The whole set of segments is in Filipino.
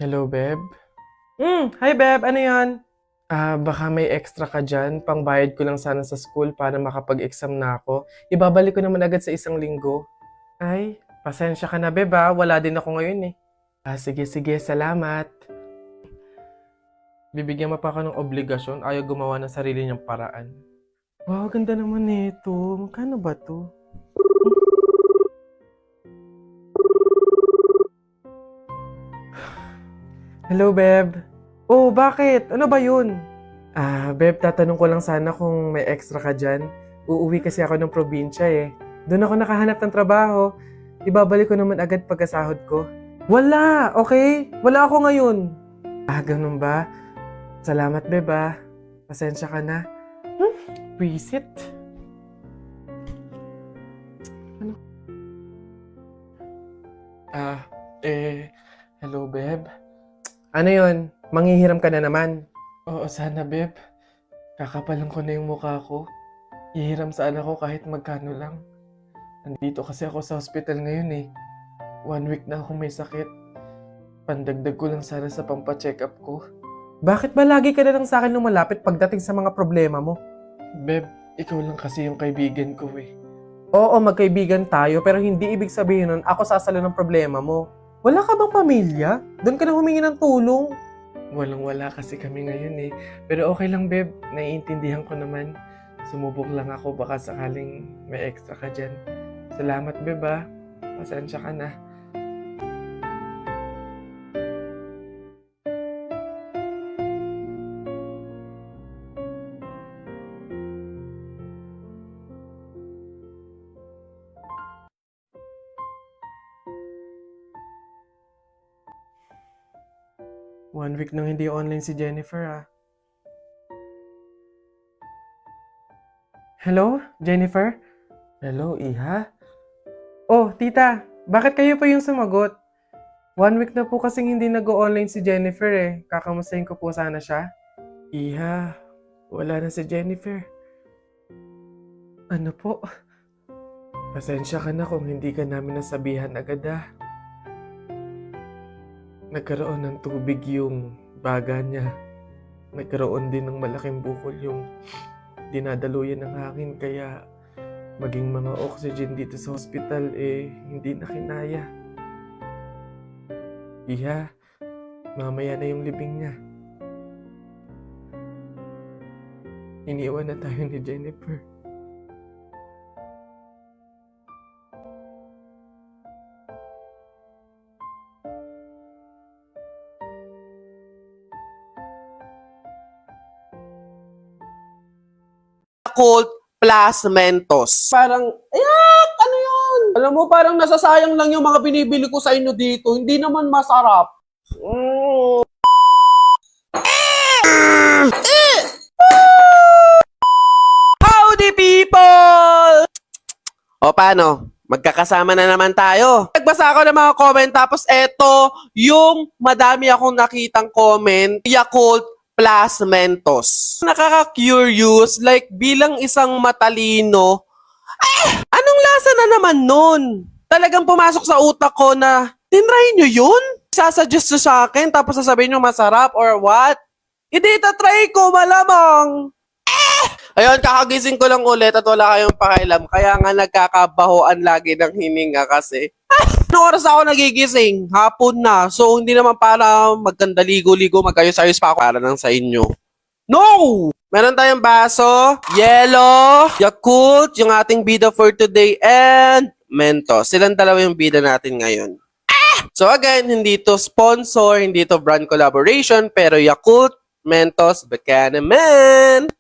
Hello, Beb. Hi Beb, ano yan? Baka may extra ka dyan. Pangbayad ko lang sana sa school para makapag-exam na ako. Ibabalik ko naman agad sa 1 linggo. Ay, pasensya ka na, Beb, ah. Wala din ako ngayon eh. Sige, sige. Salamat. Bibigyan mo pa ako ng obligasyon. Ayaw gumawa ng sarili niyang paraan. Wow, ganda naman nito. Magkano ba to? Hello, Beb. Oh, bakit? Ano ba yun? Beb, tatanong ko lang sana kung may extra ka dyan. Uuwi kasi ako ng probinsya eh. Doon ako nakahanap ng trabaho. Ibabalik ko naman agad pagkasahod ko. Wala, okay? Wala ako ngayon. Ganun ba? Salamat, Beb, ah. Pasensya ka na. Visit? Ano? Hello, Beb. Ano yun? Manghihiram ka na naman? Oo, sana, Beb. Kakapalan ko na yung mukha ko. Ihiram sa anak ko kahit magkano lang. Nandito kasi ako sa hospital ngayon eh. 1 week na akong may sakit. Pandagdag ko lang sana sa pampa-check up ko. Bakit ba lagi ka na lang sa akin lumalapit pagdating sa mga problema mo? Beb, ikaw lang kasi yung kaibigan ko eh. Oo, magkaibigan tayo pero hindi ibig sabihin nun ako sasalo ng problema mo. Wala ka bang pamilya? Doon ka na humingi ng tulong. Walang-wala kasi kami ngayon eh. Pero okay lang, Beb. Naiintindihan ko naman. Sumubok lang ako baka sakaling may extra ka dyan. Salamat, Beb, ah. Pasensya ka na. One week nang hindi online si Jennifer, ah. Hello, Jennifer? Hello, Iha? Oh, tita, bakit kayo pa yung sumagot? 1 week na po kasing hindi nag-online si Jennifer eh. Kakamustahin ko po sana siya. Iha, wala na si Jennifer. Ano po? Pasensya ka na kung hindi ka namin nasabihan agad ah. Nagkaroon ng tubig yung baga niya. Nagkaroon din ng malaking bukol yung dinadaluyan ng hangin kaya maging mga oxygen dito sa hospital eh hindi na kinaya. Iha, mamaya na yung libing niya. Iniwan na tayo ni Jennifer. Yakult plus Mentos. Parang, ayak! Ano yun? Alam mo, parang nasasayang lang yung mga binibili ko sa inyo dito. Hindi naman masarap. Howdy, people! O, paano? Magkakasama na naman tayo. Nagbasa ako ng mga comment, tapos eto, yung madami akong nakitang comment, Yakult plus Mentos. Nakaka-curious, like bilang isang matalino, anong lasa na naman nun? Talagang pumasok sa utak ko na, tinry nyo yun? Sasuggest nyo sa akin, tapos sasabihin nyo masarap or what? Hindi, try ko, malamang. Ayun, kakagising ko lang ulit at wala kayong pakialam. Kaya nga nagkakabahoan lagi ng hininga kasi. Anong oras ako nagigising? Hapon na. So, hindi naman para maganda ligo-ligo, magkayos-ayos pa ako para lang sa inyo. No! Meron tayong baso, yellow, Yakult, yung ating bida for today, and Mentos. Silang dalawa yung bida natin ngayon. So again, hindi to sponsor, hindi to brand collaboration, pero Yakult, Mentos, Bacana Man!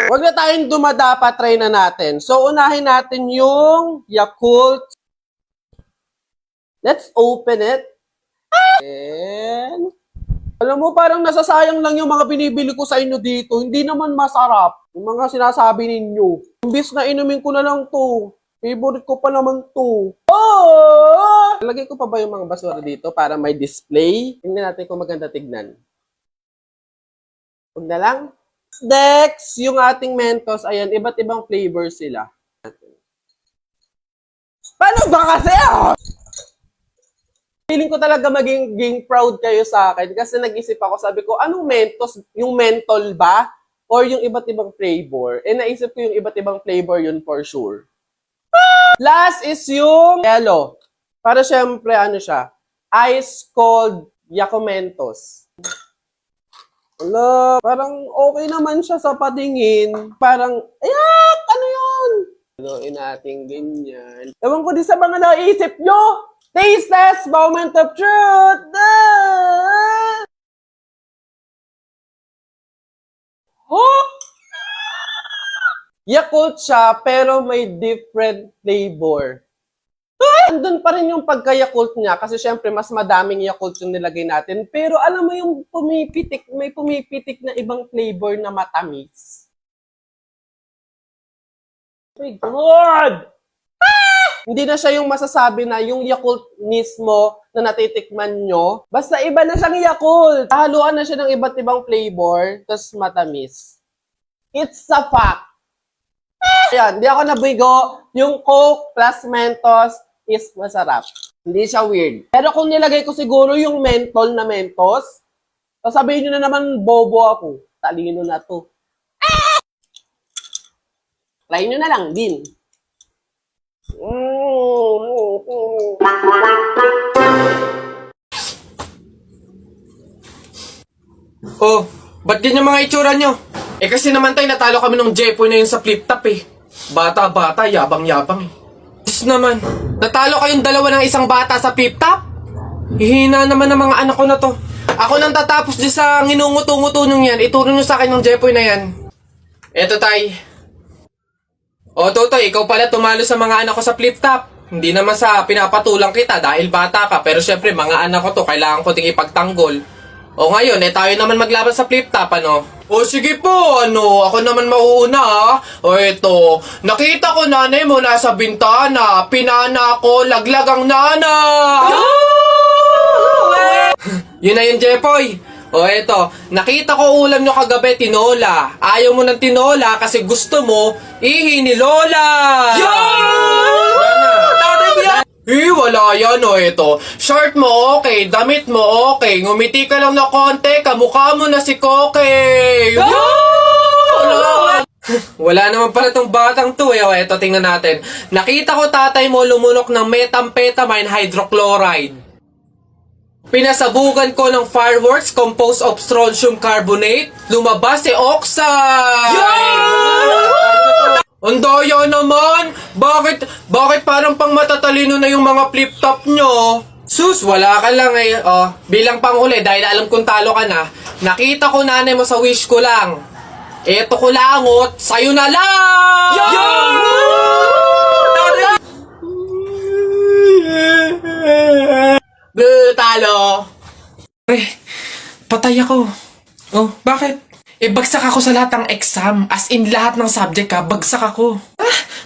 Huwag na tayong dumadapa, try na natin. So, unahin natin yung Yakult. Let's open it. And, alam mo, parang nasasayang lang yung mga binibili ko sa inyo dito. Hindi naman masarap. Yung mga sinasabi ninyo. Imbis na inumin ko na lang to. Favorite ko pa naman to. Oh! Lagay ko pa ba yung mga basura dito para may display? Tingnan natin kung maganda tignan. Huwag na lang. Next, yung ating Mentos, ayan, iba't ibang flavor sila. Paano ba kasi? Feeling ko talaga maging proud kayo sa akin kasi nag-isip ako, sabi ko, anong Mentos? Yung mentol ba? Or yung iba't ibang flavor? Eh, naisip ko yung iba't ibang flavor yun for sure. Last is yung yellow. Para syempre, ano siya? Ice cold Yakumentos. Wala, parang okay naman siya sa patingin. Parang, ayak! Ano yun? Gawin natin ganyan. Ewan ko din sa mga naisip nyo. Taste test, moment of truth. Oh! Yakult siya, pero may different flavor. Andun pa rin yung pagka-Yakult niya kasi syempre mas madaming Yakult yung nilagay natin. Pero alam mo yung pumipitik, may pumipitik na ibang flavor na matamis. Oh my God! Hindi na siya yung masasabi na yung Yakult mismo na natitikman nyo. Basta iba na siyang Yakult. Haluan na siya ng iba't ibang flavor, tapos matamis. It's a fact. Ayan, di ako nabigo. Yung Coke plus Mentos is masarap. Hindi siya weird. Pero kung nilagay ko siguro yung mentol na Mentos, sasabihin nyo na naman bobo ako. Talino na to. Try nyo na lang din. Oh, ba't ganyan mga itsura nyo? Eh kasi naman tayo natalo kami ng Jepoy na yun sa flip top eh. Bata-bata, yabang-yabang eh. Diyos naman, natalo kayong dalawa ng isang bata sa flip top? Hihina naman ng mga anak ko na to. Ako nang tatapos di sa nginunguto-nguto nyo yan, ituro nyo sa akin ng Jepoy na yan. Eto tay. O Totoy, ikaw pala tumalo sa mga anak ko sa flip top. Hindi naman sa pinapatulang kita dahil bata ka, pero syempre mga anak ko to, kailangan ko ding ipagtanggol. O ngayon, tayo naman maglaban sa flip top, ano? O sige po, ako naman mauuna ha. O eto, nakita ko nanay mo nasa bintana, pinana ko, laglag ang nana. Yun na yun, Jepoy. O eto, nakita ko ulam nyo kagabi, tinola. Ayaw mo ng tinola kasi gusto mo, ihi ni Lola. Wala yan o ito. Short mo okay, damit mo okay, ngumiti ka lang na konti, kamukha mo na si Koke. Wala naman pala tong batang to eh. O eto, tingnan natin. Nakita ko tatay mo lumunok ng methamphetamine hydrochloride. Pinasabugan ko ng fireworks composed of strontium carbonate. Lumabas si oxide! Ang daya naman! Bakit parang pang matatalino na yung mga flip-top nyo? Sus, wala ka lang eh. Oh, bilang panghuli, dahil alam kong talo ka na, nakita ko nanay mo sa wish ko lang. Eto ko langot, sa'yo na lang! Talo! Patay ako. Oh, bakit? Bagsak ako sa lahat ng exam. As in, lahat ng subject bagsak ako.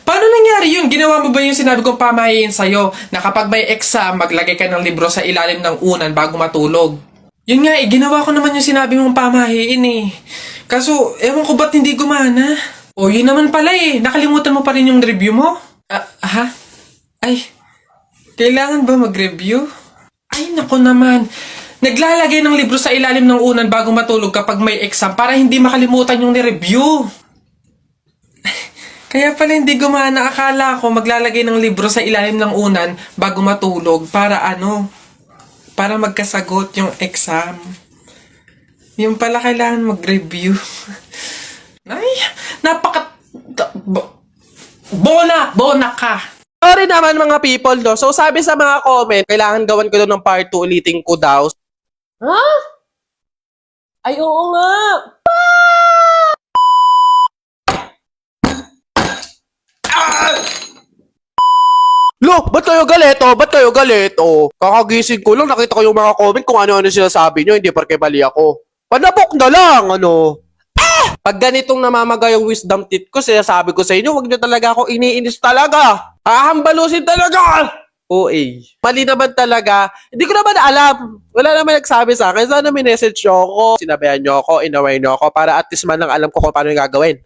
Paano nangyari yun? Ginawa mo ba yung sinabi kong pamahiin sa'yo na kapag may exam, maglagay ka ng libro sa ilalim ng unan bago matulog? Yun nga ginawa ko naman yung sinabi mong pamahiin eh. Kaso, ewan ko ba't hindi gumana? O, yun naman pala eh. Nakalimutan mo pa rin yung review mo? Ha? Ay, kailangan ba mag-review? Ay, naku naman. Naglalagay ng libro sa ilalim ng unan bago matulog kapag may exam para hindi makalimutan yung ni-review. Kaya pala hindi gumana. Akala ko maglalagay ng libro sa ilalim ng unan bago matulog para para magkasagot yung exam. Yung pala kailangan mag-review. Ay, Bona ka. Sorry naman mga people, no? So sabi sa mga comment, kailangan gawan ko doon ng part 2, ulitin ko daw. Ha? Ay, oo nga. Lo, ba't kayo galito? Ba't kayo galito? Kakagising ko lang, nakita ko yung mga comment kung ano-ano sinasabi nyo, hindi porke mali ako. Panabok na lang, Pag ganitong namamaga yung wisdom teeth ko, sinasabi ko sa inyo, huwag nyo talaga ako iniinis talaga. Hahambalusin talaga! OA. Mali naman talaga. Hindi ko naman alam. Wala naman nagsabi sa akin. Sana minessage nyo ako. Sinabayan nyo ako, inaway nyo ako para at least man lang alam ko kung paano yung gagawin.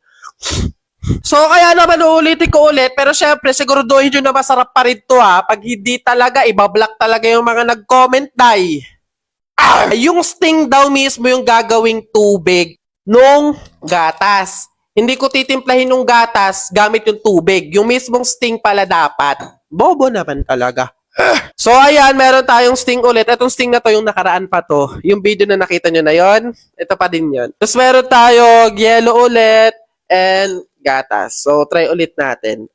So, kaya naman uulitin ko ulit, pero syempre, siguraduhin nyo na masarap pa rin to ha. Pag hindi talaga, ibablock talaga yung mga nag-comment, day. Yung sting daw mismo yung gagawing tubig nung gatas. Hindi ko titimplahin yung gatas gamit yung tubig. Yung mismong sting pala dapat. Bobo naman talaga. So, ayan, meron tayong sting ulit. Itong sting na to, yung nakaraan pa to. Yung video na nakita nyo na yon, ito pa din yon. Tapos meron tayo yellow ulit and gatas. So, try ulit natin.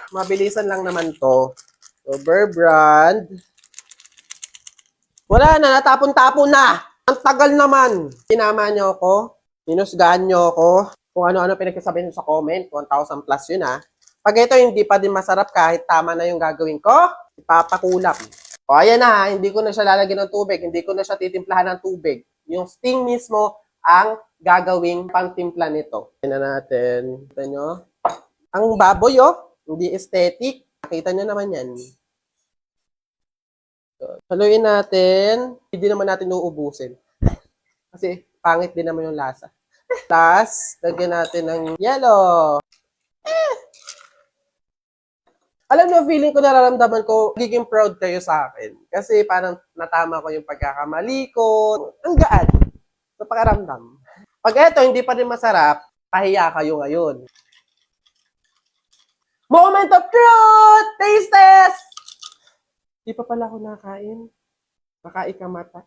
Mabilisan lang naman to. So, Bear Brand. Wala na, natapon-tapon na. Ang tagal naman. Sinama nyo ako. Minusgahan nyo ako. Kung ano-ano pinagkasabi nyo sa comment. 1,000 plus yun ha. Pag ito hindi pa din masarap kahit tama na yung gagawin ko, ipapakulap. O ayan na ha, hindi ko na siya lalagyan ng tubig. Hindi ko na siya titimplahan ng tubig. Yung sting mismo ang gagawing pangtimpla nito. Tignan natin. Kita nyo? Ang baboy hindi aesthetic. Nakita nyo naman yan. So, haluin natin. Hindi naman natin uubusin. Kasi pangit din naman yung lasa. Last, lagyan natin ng yellow. Alam nyo, feeling ko, nararamdaman ko, magiging proud kayo sa akin. Kasi parang natama ko yung pagkakamali ko. Ang gaan. Sa pakaramdam. Pag eto, hindi pa rin masarap, pahiya kayo ngayon. Moment of truth! Taste test! Di pa pala ako nakain. Baka ikamata.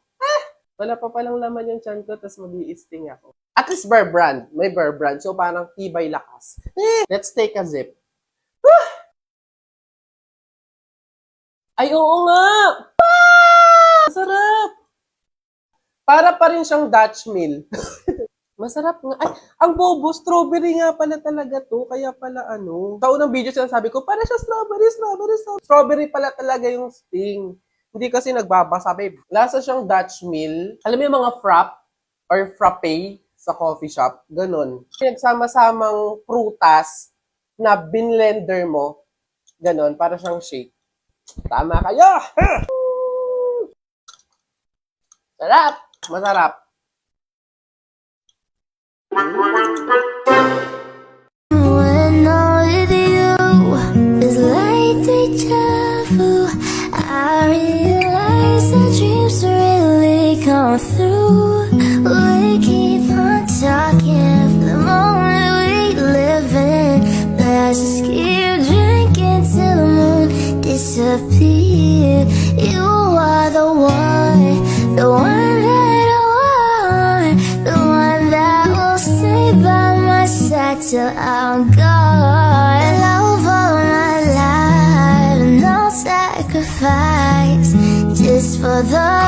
Wala pa palang laman yung tiyan ko, tapos mag-i-sting ako. At least Bear Brand. May Bear Brand. So parang tibay lakas. Let's take a sip. Ay, oo nga! Masarap! Para pa rin siyang Dutch Mill. Masarap nga. Ay, ang bobo, strawberry nga pala talaga to. Kaya pala Sa unang video sinasabi ko, para siya strawberry. Strawberry pala talaga yung sting. Hindi kasi nagbabasa, babe. Lasa siyang Dutch Mill. Alam mo yung mga frap or frappe sa coffee shop? Ganon. Nagsama-samang prutas na binlender mo. Ganon, para siyang shake. Tama kayo! Sarap! Masarap. When I'm with you, it's like deja vu. I realize the dreams really come through. We keep on talking for the moment we live in. Let's just keep drinking till the moon disappears. You are the one that I want, the one that will stay by my side till I'm gone. Love all my life, no sacrifice, just for the